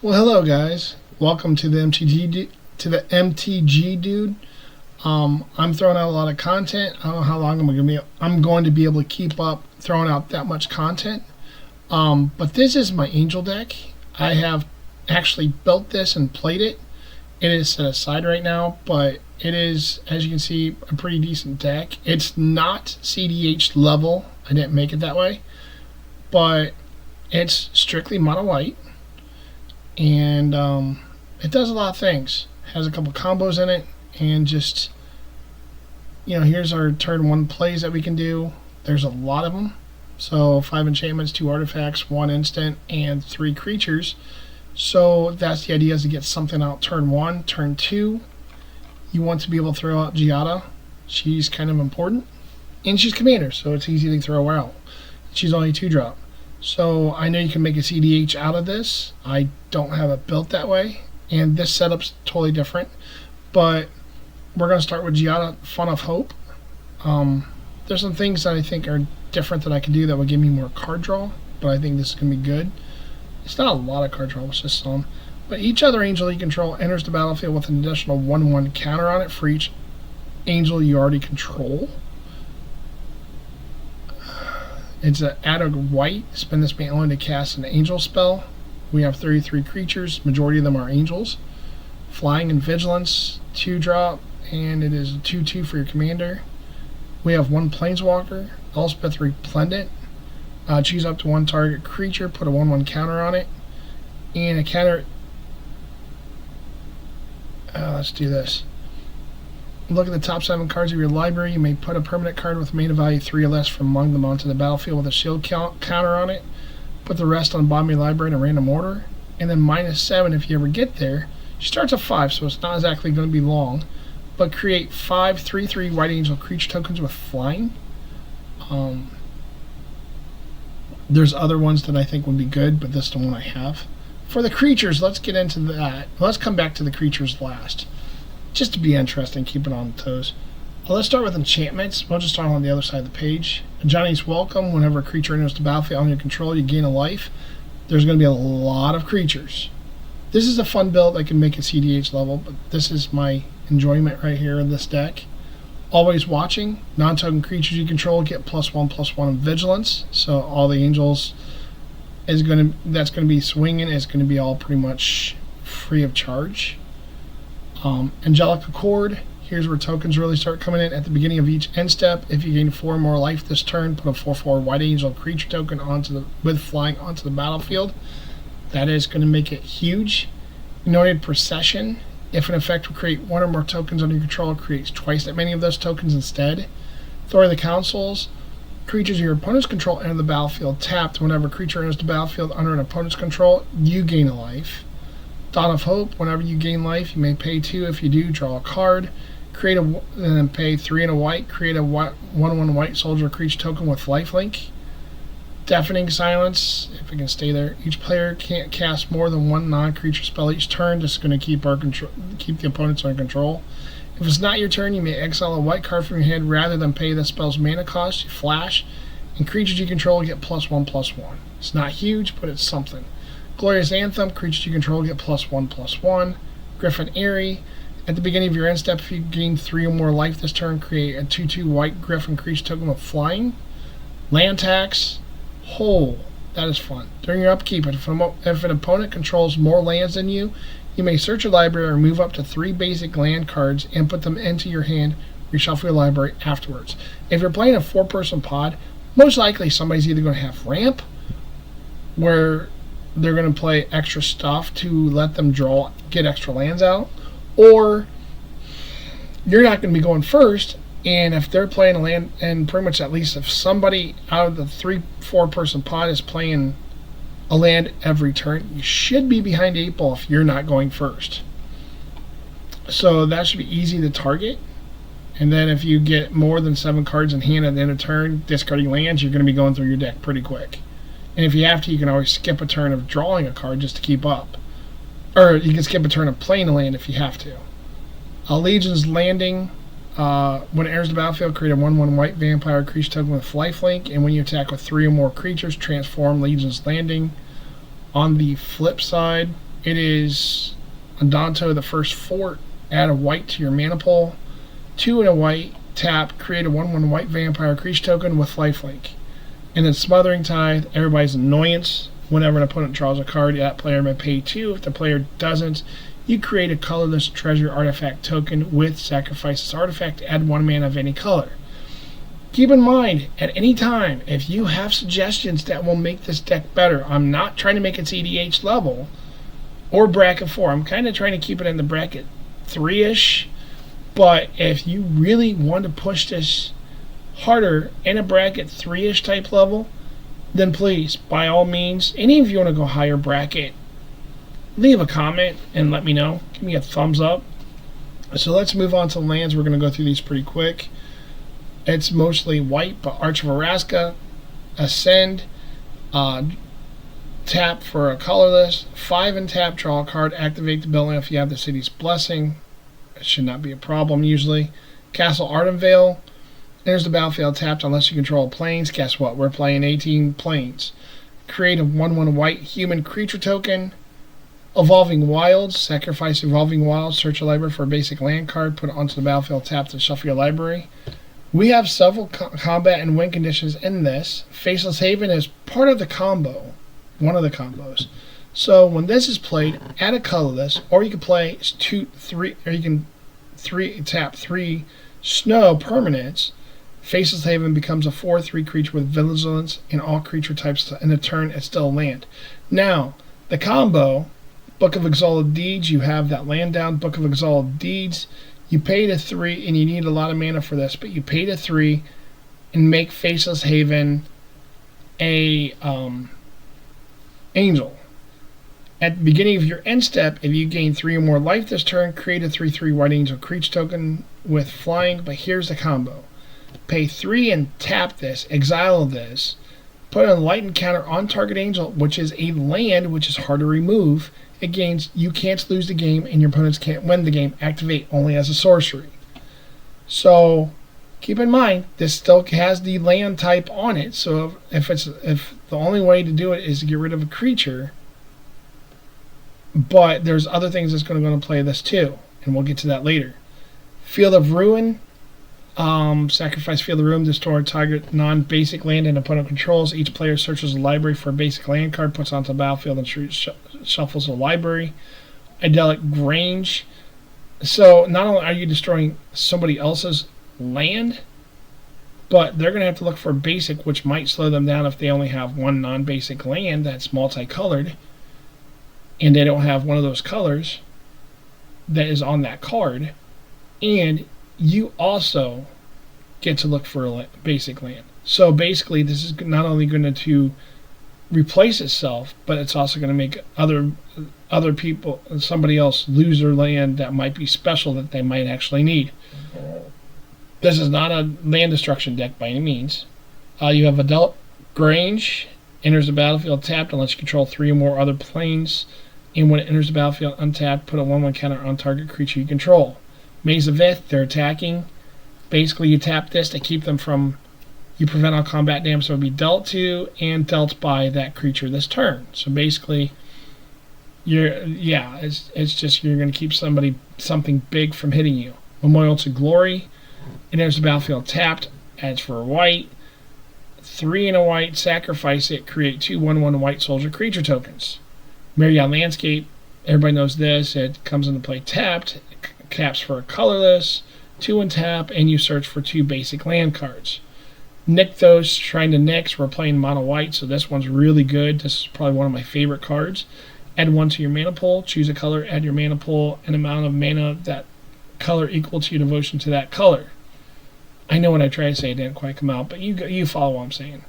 Well, hello guys. Welcome to the MTG dude. I'm throwing out a lot of content. I don't know how long I'm going to be able to keep up throwing out that much content. But this is my Angel deck. I have actually built this and played it. It is set aside right now, but it is, as you can see, a pretty decent deck. It's not CDH level. I didn't make it that way, but it's strictly mono white. And it does a lot of things. Has a couple combos in it, and just, here's our turn one plays that we can do. There's a lot of them. So 5 enchantments, 2 artifacts, 1 instant, and 3 creatures. So that's the idea, is to get something out turn 1. Turn 2, you want to be able to throw out Giada. She's kind of important, and she's commander, so it's easy to throw her out. She's only 2-drop. So I know you can make a CDH out of this. I don't have it built that way, and this setup's totally different. But we're going to start with Giada, Font of Hope. There's some things that I think are different that I can do that will give me more card draw, but I think this is going to be good. It's not a lot of card draw, it's just some. But each other angel you control enters the battlefield with an additional 1/1 counter on it for each angel you already control. It's an add a white, spend this mana to cast an angel spell. We have 33 creatures, majority of them are angels. Flying and Vigilance, 2-drop, and it is a 2/2 for your commander. We have 1 Planeswalker, Elspeth Resplendent. Choose up to 1 target creature, put a 1/1 counter on it. And a counter... let's do this. Look at the top 7 cards of your library. You may put a permanent card with mana value 3 or less from among them onto the battlefield with a shield counter on it. Put the rest on the bottom of your library in a random order. And then -7 if you ever get there. She starts at 5, so it's not exactly going to be long. But create 5 3/3 White Angel creature tokens with flying. There's other ones that I think would be good, but this is the one I have. For the creatures, let's get into that. Let's come back to the creatures last, just to be interesting, keep it on the toes. Let's start with enchantments. We'll just start on the other side of the page. Johnny's Welcome. Whenever a creature enters the battlefield under your control, you gain a life. There's going to be a lot of creatures. This is a fun build. I can make it CDH level, but this is my enjoyment right here in this deck. Always Watching. Non-token creatures you control get +1/+1 in Vigilance. So all the angels that's going to be swinging is going to be all pretty much free of charge. Angelic Accord. Here's where tokens really start coming in at the beginning of each end step. If you gain 4 more life this turn, put a 4/4 White Angel creature token with flying onto the battlefield. That is going to make it huge. Anointed Procession. If an effect will create 1 or more tokens under your control, it creates twice that many of those tokens instead. Authority of the Councils. Creatures your opponent's control enter the battlefield tapped. Whenever a creature enters the battlefield under an opponent's control, you gain a life. Dawn of Hope. Whenever you gain life, you may pay 2. If you do, draw a card. And then pay 3 and a white. Create a 1/1 white soldier creature token with lifelink. Deafening Silence. If it can stay there, each player can't cast more than 1 non-creature spell each turn. This is going to keep the opponents under control. If it's not your turn, you may exile a white card from your hand rather than pay the spell's mana cost. You flash, and creatures you control get +1/+1. It's not huge, but it's something. Glorious Anthem. Creatures you control get +1/+1. Griffin Airy. At the beginning of your end step, if you gain 3 or more life this turn, create a 2/2 white Griffin creature token with flying. Land tax. That is fun. During your upkeep, if an opponent controls more lands than you, you may search your library or move up to 3 basic land cards and put them into your hand. Reshuffle your library afterwards. If you're playing a 4-person pod, most likely somebody's either going to have ramp, where they're going to play extra stuff to let them get extra lands out, or you're not going to be going first. And if they're playing a land, and pretty much at least if somebody out of the 3-4 person pod is playing a land every turn, you should be behind 8 ball if you're not going first. So that should be easy to target. And then if you get more than 7 cards in hand at the end of turn, discarding lands, you're going to be going through your deck pretty quick. And if you have to, you can always skip a turn of drawing a card just to keep up. Or you can skip a turn of playing a land if you have to. Legion's Landing. When it enters the battlefield, create a 1/1 white vampire creature token with lifelink, and when you attack with 3 or more creatures, transform Legion's Landing. On the flip side, It is Andonto, the first fort. Add a white to your mana pool. 2 and a white, tap, create a 1/1 white vampire creature token with lifelink. And then Smothering Tithe, everybody's annoyance. Whenever an opponent draws a card, that player may pay 2. If the player doesn't, you create a colorless treasure artifact token with sacrifice this artifact to add 1 mana of any color. Keep in mind, at any time, if you have suggestions that will make this deck better, I'm not trying to make it CDH level or bracket 4. I'm kind of trying to keep it in the bracket 3-ish. But if you really want to push this harder in a bracket 3-ish type level, then please, by all means, any of you want to go higher bracket, leave a comment and let me know. Give me a thumbs up. So let's move on to lands. We're going to go through these pretty quick. It's mostly white, but Arch of Araska, Ascend, tap for a colorless, 5 and tap, draw a card, activate the building if you have the city's blessing. It should not be a problem usually. Castle Ardenvale, there's the battlefield tapped unless you control planes. Guess what? We're playing 18 planes. Create a 1/1 white human creature token. Evolving Wilds, sacrifice Evolving Wilds, search a library for a basic land card, put it onto the battlefield tapped to shuffle your library. We have several combat and win conditions in this. Faceless Haven is part of the combo, one of the combos. So when this is played, add a colorless, or you can play 2, 3, or you can tap 3 snow permanents. Faceless Haven becomes a 4/3 creature with vigilance in all creature types. In a turn, it's still a land. Now, the combo, Book of Exalted Deeds, you have that land down, Book of Exalted Deeds. You pay to 3, and you need a lot of mana for this, but you pay to 3 and make Faceless Haven a angel. At the beginning of your end step, if you gain 3 or more life this turn, create a 3/3 white angel creature token with flying, but here's the combo. Pay 3 and tap this, exile this, put a light encounter on target angel, which is a land, which is hard to remove. It gains, you can't lose the game, and your opponents can't win the game. Activate only as a sorcery. So keep in mind, this still has the land type on it. So if the only way to do it is to get rid of a creature, but there's other things that's going to play this too, and we'll get to that later. Field of Ruin. Sacrifice Field of Ruin to store target non-basic land and opponent controls. Each player searches a library for a basic land card, puts onto the battlefield, and shuffles a library. Idyllic Grange. So not only are you destroying somebody else's land, but they're going to have to look for basic, which might slow them down if they only have one non-basic land that's multicolored, and they don't have one of those colors that is on that card. And you also get to look for a basic land. So basically, this is not only going to replace itself, but it's also going to make other people, somebody else, lose their land that might be special that they might actually need. This is not a land destruction deck by any means. You have Adult Grange, enters the battlefield tapped unless you control 3 or more other planes. And when it enters the battlefield untapped, put a 1/1 counter on target creature you control. Maze of Ith, they're attacking. Basically, you tap this to keep them from, you prevent all combat damage, so it would be dealt to and dealt by that creature this turn. So basically, it's just you're going to keep something big from hitting you. Memorial to Glory, enters the battlefield tapped, adds for a white, 3 and a white, sacrifice it, create 2 1/1 white soldier creature tokens. Marriott Landscape, everybody knows this, it comes into play tapped, caps for a colorless, 2 and tap, and you search for 2 basic land cards. Nykthos, Shrine to Nyx, we're playing mono white, so this one's really good. This is probably one of my favorite cards. Add 1 to your mana pool, choose a color, add your mana pool, an amount of mana that color equal to your devotion to that color. I know what I tried to say, it didn't quite come out, but you follow what I'm saying.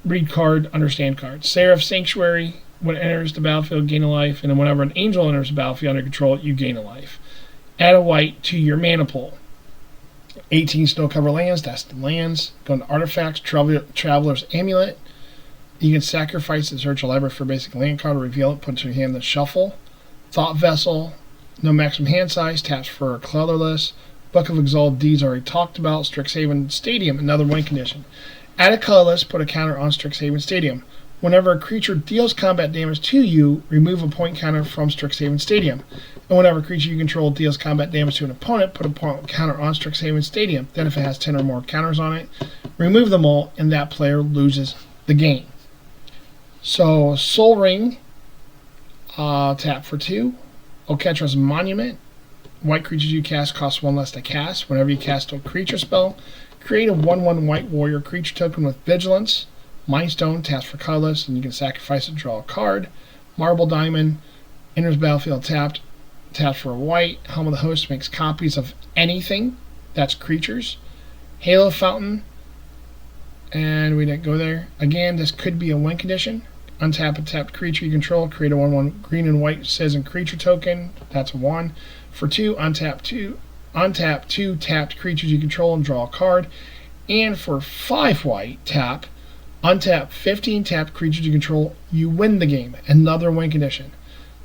Read card, understand card. Seraph Sanctuary, when it enters the battlefield, gain a life, and then whenever an angel enters the battlefield under control, you gain a life. Add a white to your mana pool. 18 snow cover lands, that's the lands. Go into artifacts, Traveler's Amulet. You can sacrifice and search a library for a basic land card, reveal it, put it in your hand, then shuffle. Thought Vessel, no maximum hand size, taps for a colorless. Book of Exalted Deeds already talked about. Strixhaven Stadium, another win condition. Add a colorless, put a counter on Strixhaven Stadium. Whenever a creature deals combat damage to you, remove a point counter from Strixhaven Stadium. And whenever a creature you control deals combat damage to an opponent, put a point counter on Strixhaven Stadium. Then if it has 10 or more counters on it, remove them all, and that player loses the game. So Soul Ring, tap for 2. Oketra's Monument. White creatures you cast cost 1 less to cast. Whenever you cast a creature spell, create a 1/1 white warrior creature token with Vigilance. Mindstone, taps for colorless, and you can sacrifice it to draw a card. Marble Diamond, enters battlefield tapped, taps for a white. Helm of the Host makes copies of anything that's creatures. Halo Fountain, and we didn't go there. Again, this could be a win condition. Untap a tapped creature you control, create a 1/1 green and white citizen creature token. That's a 1. For 2, untap 2 tapped creatures you control and draw a card. And for 5 white, tap, untap 15 tapped creatures you control, you win the game. Another win condition.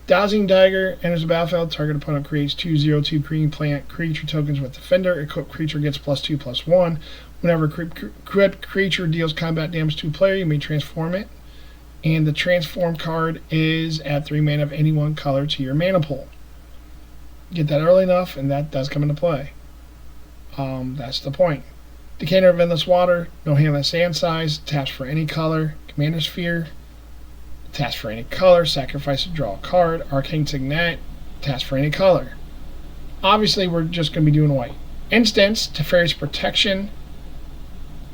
Dowsing Dagger, enters the battlefield, target opponent creates 2/0/2 green plant creature tokens with Defender. Equipped creature gets +2/+1. Whenever equipped creature deals combat damage to a player, you may transform it. And the transform card is add 3 mana of any one color to your mana pool. Get that early enough, and that does come into play. That's the point. Decanter of Endless Water, no handless sand size, taps for any color. Commander Sphere, taps for any color, sacrifice to draw a card. Arcane Signet, taps for any color. Obviously, we're just going to be doing white. Instance, Teferi's Protection.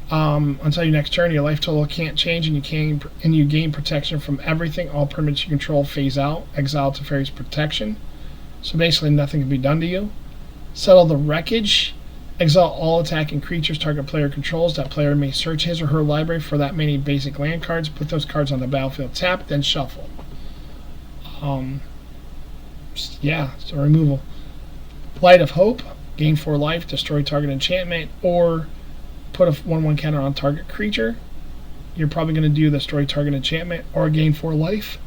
Until your next turn, your life total can't change, and you gain protection from everything. All permanents you control phase out. Exile Teferi's Protection. So basically, nothing can be done to you. Settle the Wreckage. Exile all attacking creatures target player controls. That player may search his or her library for that many basic land cards. Put those cards on the battlefield tapped, then shuffle. Yeah, so removal. Light of Hope. Gain 4 life. Destroy target enchantment, or put a 1/1 counter on target creature. You're probably going to do destroy target enchantment or gain 4 life.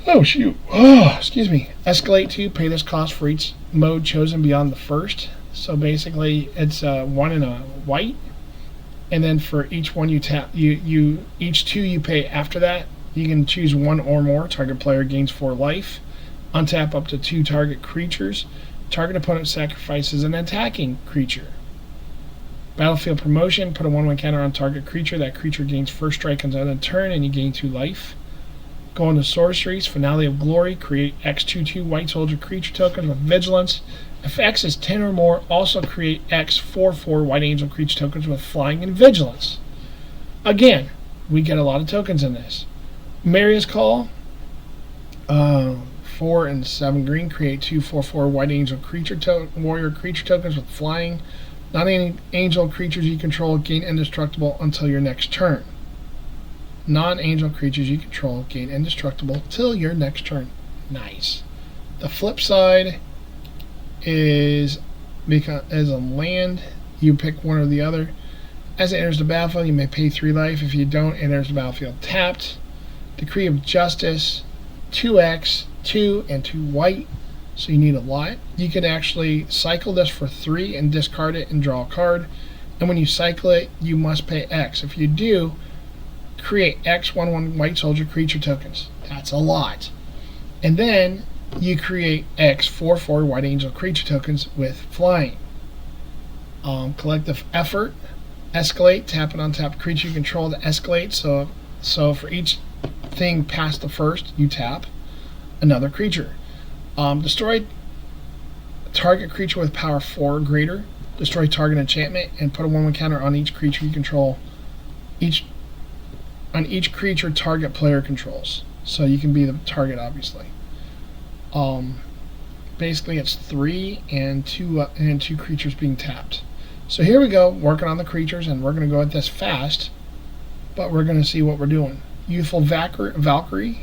Oh shoot! Oh, excuse me. Escalate 2. Pay this cost for each mode chosen beyond the first. So basically, it's 1 and a white, and then for each one you tap, each 2 you pay after that. You can choose 1 or more. Target player gains 4 life. Untap up to 2 target creatures. Target opponent sacrifices an attacking creature. Battlefield Promotion, put a 1/1 counter on target creature. That creature gains first strike on the end of turn, and you gain 2 life. Go into Sorceries, Finale of Glory, create X/2/2 white soldier creature token with Vigilance. If X is 10 or more, also create X/4/4 white angel creature tokens with Flying and Vigilance. Again, we get a lot of tokens in this. Maria's Call, 4 and 7 green, create 2/4/4 white angel warrior creature tokens with Flying. Not any angel creatures you control gain indestructible until your next turn. Non-angel creatures you control gain indestructible till your next turn. Nice. The flip side is because as a land, you pick one or the other. As it enters the battlefield, you may pay 3 life. If you don't, it enters the battlefield tapped. Decree of Justice, 2x, 2 and 2 white. So you need a lot. You can actually cycle this for 3 and discard it and draw a card. And when you cycle it, you must pay X. If you do, create X/1/1 white soldier creature tokens. That's a lot. And then you create X/4/4 white angel creature tokens with Flying. Collective Effort. Escalate. Tap an untapped creature you control to escalate. So for each thing past the first, you tap another creature. Destroy target creature with power 4 or greater. Destroy target enchantment and put a 1/1 counter on each creature you control. On each creature target player controls. So you can be the target, obviously. Basically, it's 3 and 2 creatures being tapped. So here we go, working on the creatures, and we're going to go at this fast, but we're going to see what we're doing. Youthful Valkyrie.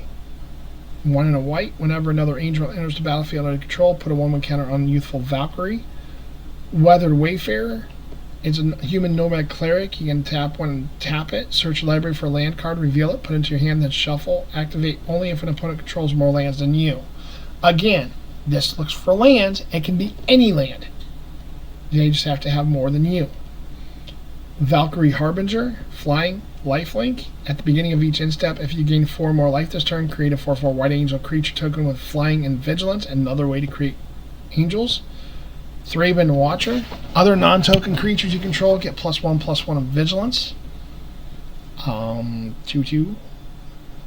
1 and a white. Whenever another angel enters the battlefield under control, put a 1/1 counter on Youthful Valkyrie. Weathered Wayfarer. It's a human nomad cleric. You can tap one and tap it. Search your library for a land card, reveal it, put it into your hand, then shuffle. Activate only if an opponent controls more lands than you. Again, this looks for lands. It can be any land. They just have to have more than you. Valkyrie Harbinger, flying, lifelink. At the beginning of each instep, if you gain 4 more life this turn, create a 4/4 White Angel creature token with flying and vigilance. Another way to create angels. Thraben Watcher. Other non-token creatures you control get +1/+1 of vigilance. 2/2,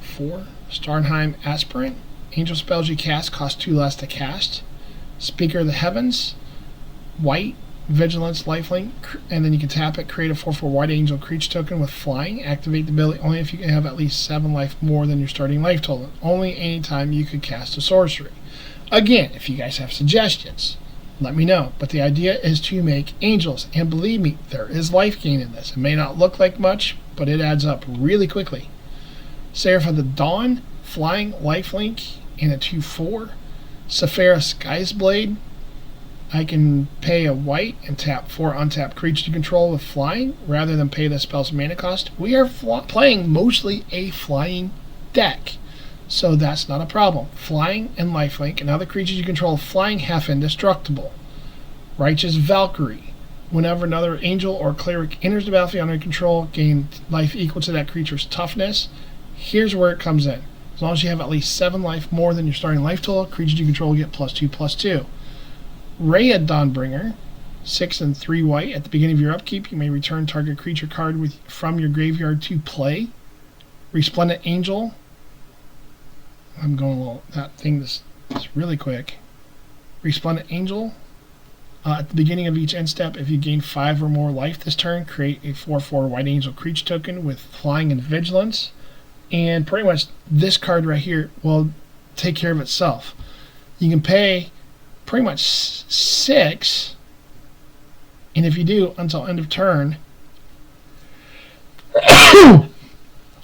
4. Starnheim Aspirant. Angel spells you cast cost 2 less to cast. Speaker of the Heavens. White. Vigilance, lifelink, and then you can tap it, create a 4/4 White Angel creature token with flying. Activate the ability only if you can have at least 7 life more than your starting life total. Only anytime you could cast a sorcery. Again, if you guys have suggestions, let me know. But the idea is to make angels, and believe me, there is life gain in this. It may not look like much, but it adds up really quickly. Seraph of the Dawn, flying, lifelink, and a 2/4. Saphira Sky's Blade. I can pay a white and tap 4 untapped creatures to control with flying rather than pay the spell's mana cost. We are playing mostly a flying deck, so that's not a problem. Flying and lifelink, and other creatures you control flying half indestructible. Righteous Valkyrie. Whenever another angel or cleric enters the battlefield under control, gain life equal to that creature's toughness. Here's where it comes in. As long as you have at least 7 life more than your starting life total, creatures you control get +2/+2. Rhea Dawnbringer, 6 and 3 white. At the beginning of your upkeep, you may return target creature card from your graveyard to play. Resplendent Angel. I'm going a little, that thing this is really quick. Resplendent Angel. At the beginning of each end step, if you gain 5 or more life this turn, create a 4/4 White Angel creature token with flying and vigilance. And pretty much this card right here will take care of itself. You can pay pretty much 6, and if you do until end of turn,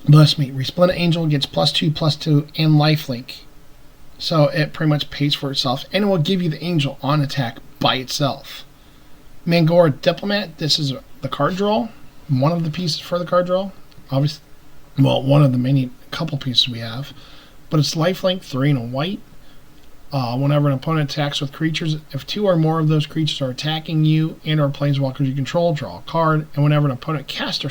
bless me, Resplendent Angel gets +2/+2 and lifelink, so it pretty much pays for itself, and it will give you the angel on attack by itself. Mangora Diplomat, this is the card draw, one of the pieces for the card draw, obviously, well, one of the many couple pieces we have, but it's lifelink, 3 and a white. Whenever an opponent attacks with creatures, if 2 or more of those creatures are attacking you and or planeswalkers you control, draw a card. And whenever an opponent casts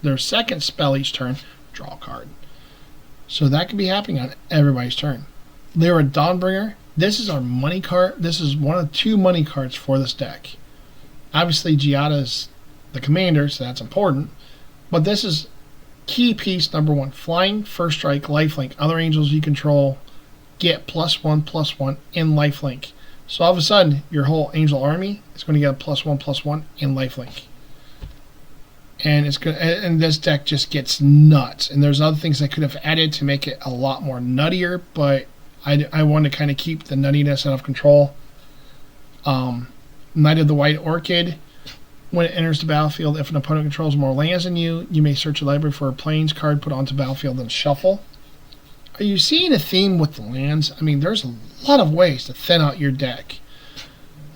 their second spell each turn, draw a card. So that could be happening on everybody's turn. Lyra Dawnbringer, this is our money card. This is one of 2 money cards for this deck. Obviously, Giada is the commander, so that's important. But this is key piece number 1. Flying, first strike, lifelink. Other angels you control get +1/+1 in lifelink. So all of a sudden, your whole angel army is going to get a +1/+1 in lifelink. And it's good. And this deck just gets nuts. And there's other things I could have added to make it a lot more nuttier, but I want to kind of keep the nuttiness out of control. Knight of the White Orchid. When it enters the battlefield, if an opponent controls more lands than you, you may search your library for a plains card, put onto the battlefield, and shuffle. Are you seeing a theme with the lands? I mean, there's a lot of ways to thin out your deck.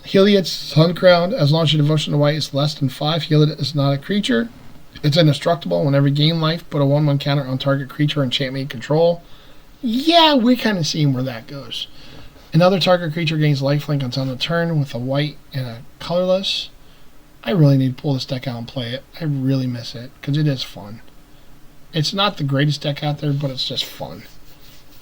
Heliod's Suncrown, as long as your devotion to white is less than 5, Heliod is not a creature. It's indestructible. Whenever you gain life, put a 1/1 counter on target creature or enchantment you control. Yeah, we're kind of seeing where that goes. Another target creature gains lifelink until the turn with a white and a colorless. I really need to pull this deck out and play it. I really miss it, because it is fun. It's not the greatest deck out there, but it's just fun.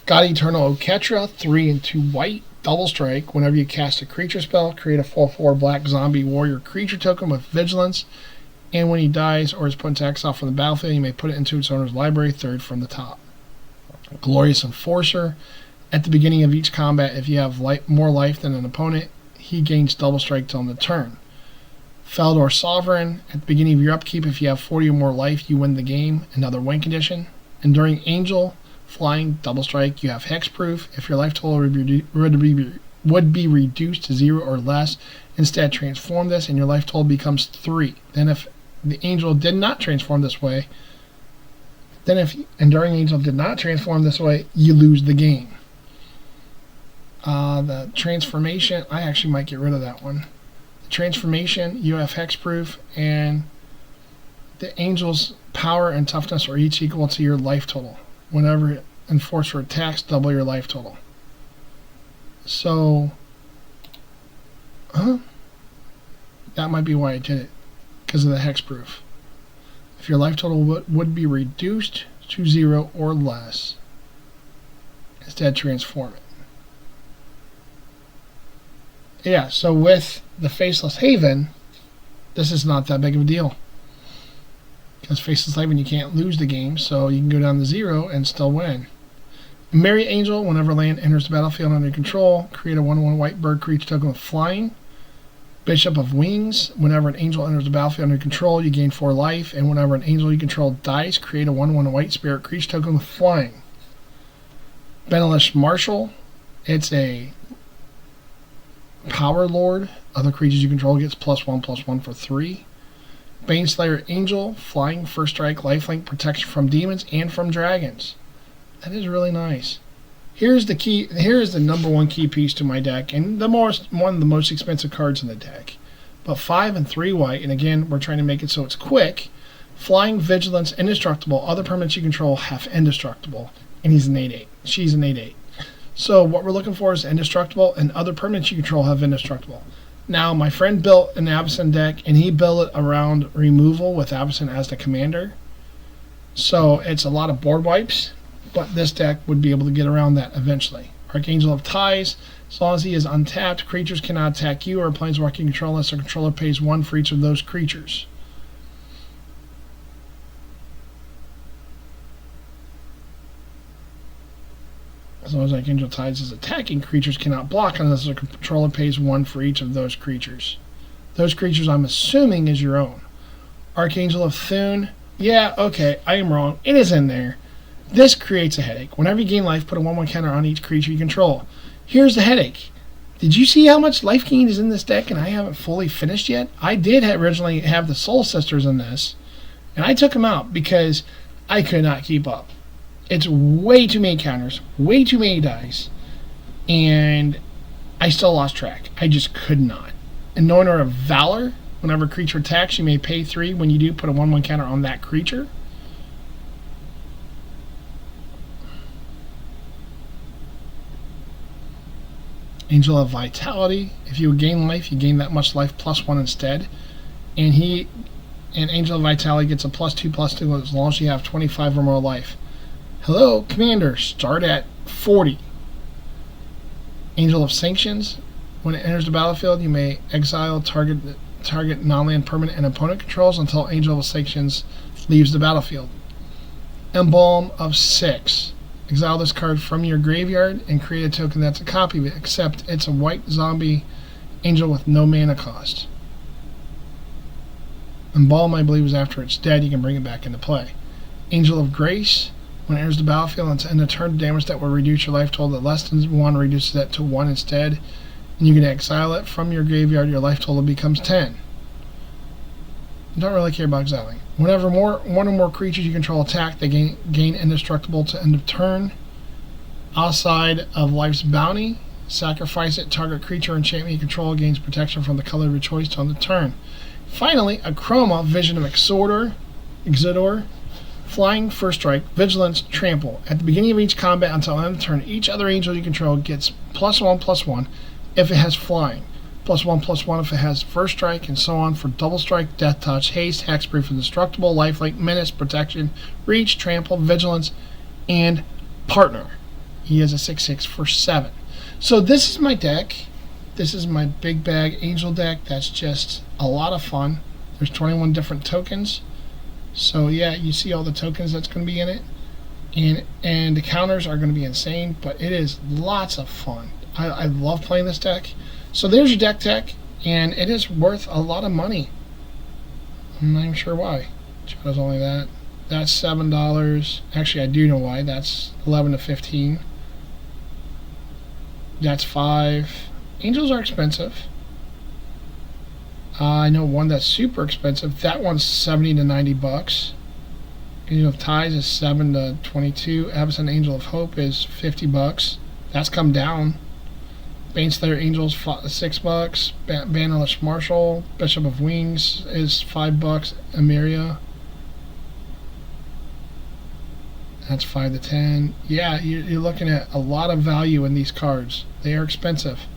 God Eternal Oketra, 3 and 2 white, double strike. Whenever you cast a creature spell, create a 4/4 black zombie warrior creature token with vigilance. And when he dies or is put into exile from the battlefield, you may put it into its owner's library, 3rd from the top. Glorious Enforcer. At the beginning of each combat, if you have more life than an opponent, he gains double strike till end of turn. Feldor Sovereign. At the beginning of your upkeep, if you have 40 or more life, you win the game. Another win condition. Enduring Angel. Flying, double strike, you have hexproof. If your life total would be reduced to 0 or less, instead transform this and your life total becomes 3. Then if the angel did not transform this way, Enduring Angel did not transform this way, you lose the game. The transformation, I actually might get rid of that one. The transformation, you have hexproof, and the angel's power and toughness are each equal to your life total. Whenever Enforcer attacks, double your life total. So, that might be why I did it, because of the hexproof. If your life total would be reduced to 0 or less, instead transform it. Yeah, so with the Faceless Haven, this is not that big of a deal. Because Faceless Haven, you can't lose the game, so you can go down to 0 and still win. Merry Angel, whenever land enters the battlefield under your control, create a 1/1 white bird creature token with flying. Bishop of Wings, whenever an angel enters the battlefield under your control, you gain 4 life, and whenever an angel you control dies, create a 1/1 white spirit creature token with flying. Benelish Marshal, it's a Power Lord. Other creatures you control gets +1/+1 for 3. Baneslayer Angel, flying, first strike, lifelink, protection from demons and from dragons. That is really nice. Here's the key. Here's the number one key piece to my deck, and one of the most expensive cards in the deck. But 5 and 3 white, and again, we're trying to make it so it's quick. Flying, Vigilance, Indestructible. Other permanents you control have Indestructible, and he's an 8/8. She's an 8/8. So what we're looking for is Indestructible, and other permanents you control have Indestructible. Now, my friend built an Avacyn deck, and he built it around removal with Avacyn as the commander. So it's a lot of board wipes, but this deck would be able to get around that eventually. Archangel of Ties, as long as he is untapped, creatures cannot attack you or planeswalker you control unless the controller pays 1 for each of those creatures. As long as Archangel of Ties is attacking, creatures cannot block unless the controller pays 1 for each of those creatures. Those creatures, I'm assuming, is your own. Archangel of Thune, yeah, okay, I am wrong. It is in there. This creates a headache. Whenever you gain life, put a 1/1 counter on each creature you control. Here's the headache. Did you see how much life gain is in this deck and I haven't fully finished yet? I did originally have the Soul Sisters in this, and I took them out because I could not keep up. It's way too many counters, way too many dice, and I still lost track. I just could not. And knowing her of Valor, whenever a creature attacks, you may pay 3. When you do, put a 1/1 counter on that creature. Angel of Vitality, if you would gain life, you gain that much life +1 instead. And Angel of Vitality gets a +2/+2 as long as you have 25 or more life. Hello, Commander, start at 40. Angel of Sanctions, when it enters the battlefield, you may exile target non-land permanent and opponent controls until Angel of Sanctions leaves the battlefield. Embalm of 6. Exile this card from your graveyard and create a token that's a copy of it, except it's a white zombie angel with no mana cost. Embalm, I believe, is after it's dead. You can bring it back into play. Angel of Grace, when it enters the battlefield and end a turn, damage that will reduce your life total to less than 1 reduces that to 1 instead. And you can exile it from your graveyard. Your life total becomes 10. Don't really care about exiling. Whenever one or more creatures you control attack, they gain Indestructible to end of turn. Outside of Life's Bounty, sacrifice it. Target creature enchantment you control gains protection from the color of your choice to end the turn. Finally, a Chroma, Vision of Exodor. Flying, first strike, Vigilance, Trample. At the beginning of each combat until end of turn, each other angel you control gets +1/+1 if it has flying. +1/+1 if it has first strike, and so on for double strike, death touch, haste, hexproof, indestructible, lifelink, menace, protection, reach, trample, vigilance, and partner. He has a 6/6 for 7. So this is my deck. This is my big bag angel deck. That's just a lot of fun. There's 21 different tokens. So yeah, you see all the tokens that's going to be in it, and the counters are going to be insane. But it is lots of fun. I love playing this deck. So there's your deck tech, and it is worth a lot of money. I'm not even sure why. Shadow's only that. That's $7. Actually, I do know why. That's 11 to 15. That's 5. Angels are expensive. I know one that's super expensive. That one's 70 to 90 bucks. Angel of Ties is 7 to 22. Avacyn Angel of Hope is 50 bucks. That's come down. Baneslayer Angels $6. Benelish Marshal, Bishop of Wings is $5. Emeria, that's 5 to 10. Yeah, you're looking at a lot of value in these cards. They are expensive.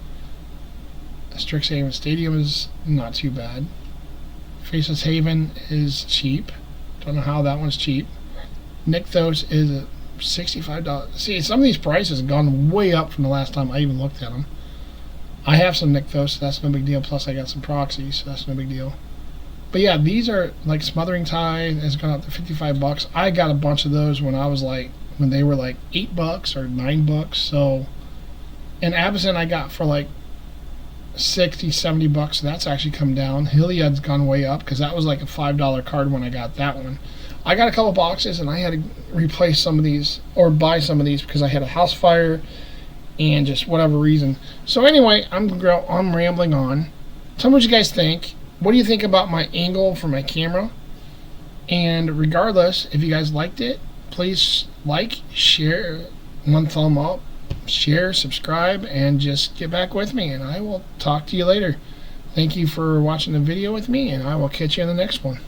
Strixhaven Stadium is not too bad. Faceless Haven is cheap. I don't know how that one's cheap. Nykthos is $65. See, some of these prices have gone way up from the last time I even looked at them. I have some Nykthos, so that's no big deal. Plus, I got some proxies, so that's no big deal. But yeah, these are like Smothering Tide has gone up to $55. I got a bunch of those when they were like $8 or $9. So, and Absinthe I got for like $60-$70. So that's actually come down. Hilliard's gone way up because that was like a $5 card when I got that one. I got a couple boxes and I had to replace some of these or buy some of these because I had a house fire and just whatever reason. So anyway, I'm rambling on. Tell me what you guys think. What do you think about my angle for my camera? And regardless, if you guys liked it, please like, share, one thumb up, share, subscribe, and just get back with me, and I will talk to you later. Thank you for watching the video with me, and I will catch you in the next one.